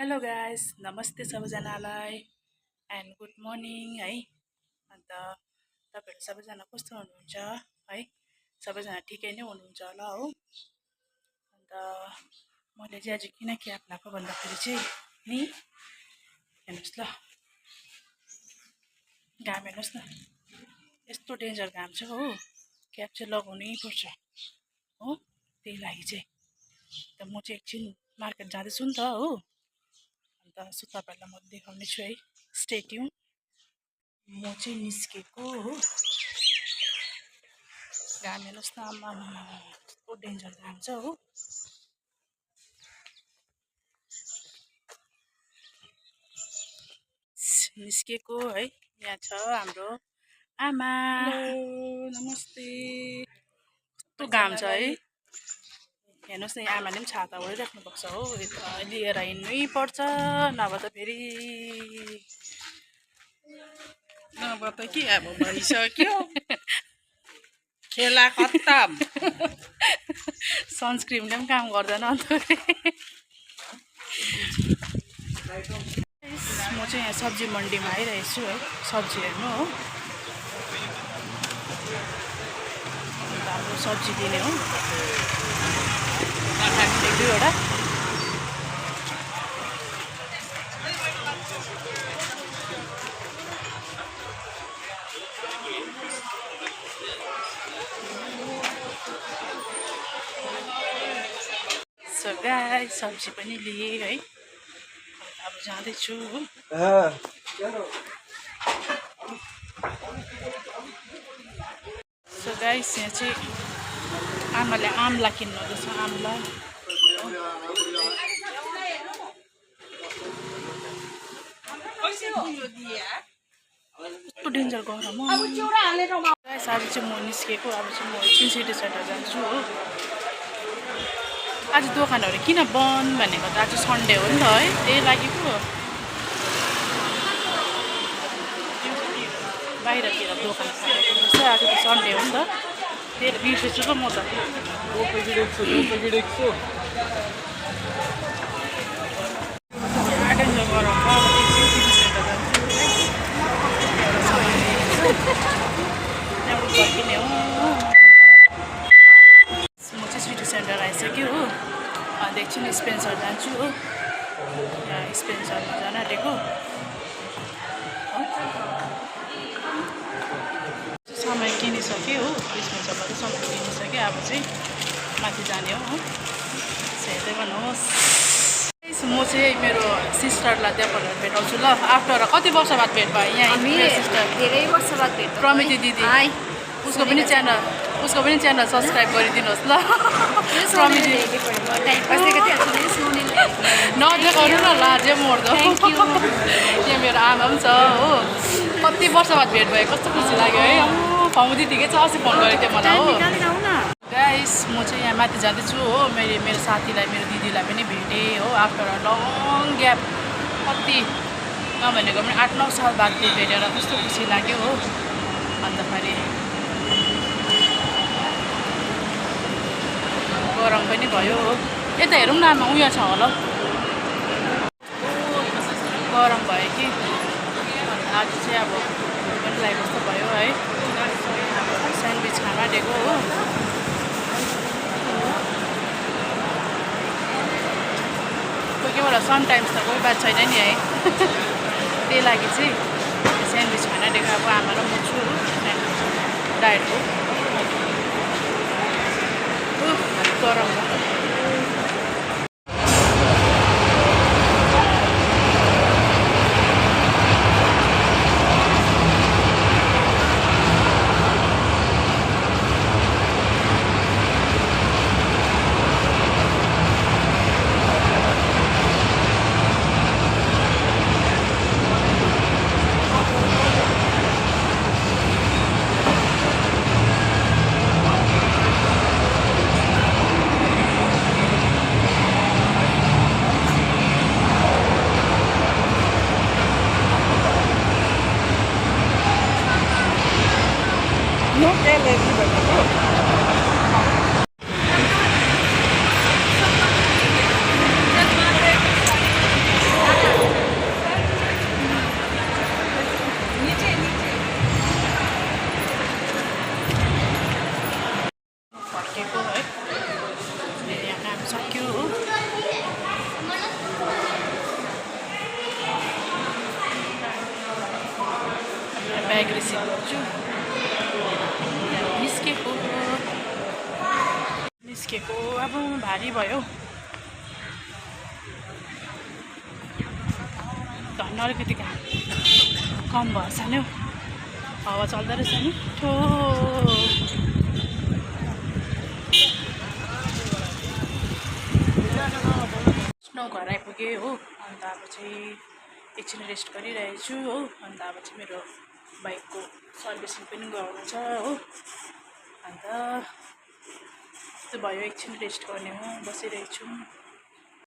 Hello guys, नमस्ते सबैजनालाई and good morning है। अन्त तपाईँहरू सबैजना कस्तो हुनुहुन्छ है? सबैजना ठिकै नै हुनुहुन्छ होला हो। अन्त मैले चाहिँ आज किन क्याब लगाएको भन्दाखेरि चाहिँ नि हेर्नुहोस् ल, घाम हेर्नुहोस् न, यस्तो डेन्जर घाम छ हो। क्याब चाहिँ लगाउनै पर्छ हो, त्यही लागि चाहिँ त म चाहिँ एकछिन मार्केट जाँदैछु नि त हो। अन्त सो तपाईँहरूलाई म देखाउने छु है, स्टे ट्युन। म चाहिँ निस्केको हो, घाम हेर्नुहोस् न, आम्मा कस्तो डेन्जर घाम छ हो। निस्केको है, यहाँ छ हाम्रो आमा। नमस्ते। कस्तो घाम छ है, हेर्नुहोस् न, आमाले पनि छाता ओढिराख्नु पर्छ हो। यता लिएर हिँड्नै पर्छ, नभए त फेरि नभए त के अब भइसक्यो, खेला खत्तम। सनस्क्रिमले पनि काम गर्दैन अन्त। म चाहिँ यहाँ सब्जी मन्डीमा आइरहेको छु है, सब्जी हेर्नु हो। अन्त हाम्रो सब्जी दिने हो, एक दुईवटा। सो गाइस, सब्जी पनि लिएँ है, अब जाँदैछु। सो गाइस, यहाँ चाहिँ आमाले आम्ला किन्नु हुँदैछ, आम्ला। कस्तो डेन्जर गरम हो गाइस। आज चाहिँ म निस्केको, अब चाहिँ म एकछिन सिटी सेन्टर जान्छु हो। आज दोकानहरू किन बन्द भनेको त, आज सन्डे हो नि त है, त्यही लागि पो बाहिरतिर दोकान खाएको जस्तो। आज त सन्डे हो नि त, त्यही बिर्सेछु त म त। डेन्जर गरम छ, अब एकछिन सिटी सेन्टर जान्छु है, त्यहाँबाट फर्किने हो। म चाहिँ सिटी सेन्टर आइसक्यो हो, अन्त एकछिन स्पेन्सर जान्छु हो। यहाँ स्पेन्सरमा जान आँटेको, समय किनिसकेँ हो, स्पेन्सरबाट समय किनिसकेँ। अब चाहिँ माथि जाने हो, हेर्दै गर्नुहोस्। म चाहिँ मेरो सिस्टरलाई त्यहाँबाट भेटाउँछु ल, आफ्टर कति वर्ष बाद भेट भयो यहाँ। सिस्टर धेरै वर्ष बाद भेट, प्रमिति दिदी, उसको पनि च्यानल सब्सक्राइब गरिदिनुहोस् ल। प्रमिति नदेखाउनु न, लाजे मर्दो। यहाँ मेरो आमा पनि छ हो, कति वर्ष बाद भेट भयो, कस्तो खुसी लाग्यो है। पाउँदै ठिकै छ, अस्ति फोन गरेको थियो मलाई हो। गाइस, म चाहिँ यहाँ माथि जाँदैछु हो, मेरो साथीलाई, मेरो दिदीलाई पनि भेटेँ हो, आफ्टर अ लङ ग्याप। कति नभनेको पनि 8-9 साल बाद भेटेर कस्तो खुसी लाग्यो हो। अन्तखेरि गरम पनि भयो हो। यता हेरौँ न आमा, उयो छ होला, गरम भयो कि। आज चाहिँ अब पनि लागेको जस्तो भयो है, स्यान्डविच खान आँटेको हो। कोही कोही बेला समटाइम्स त कोही बात छैन नि है। त्यही लागि चाहिँ स्यान्डविच खान आँटेको। अब आमा र म छु डायटको, गरम भयो। ब्याग रिसिभ गर्छु निस्केको अब भारी भयो धन्न अलिकति कम भएछ नि हौ हावा चल्दो रहेछ नि मिठो घर आइपुगेँ हो अन्त अब चाहिँ एकछिन रेस्ट गरिरहेको छु हो अन्त अब चाहिँ मेरो बाइकको सर्भिसिङ पनि गर्नु छ हो अन्त त्यो भयो एकछिन रेस्ट गर्ने हो बसिरहेको छु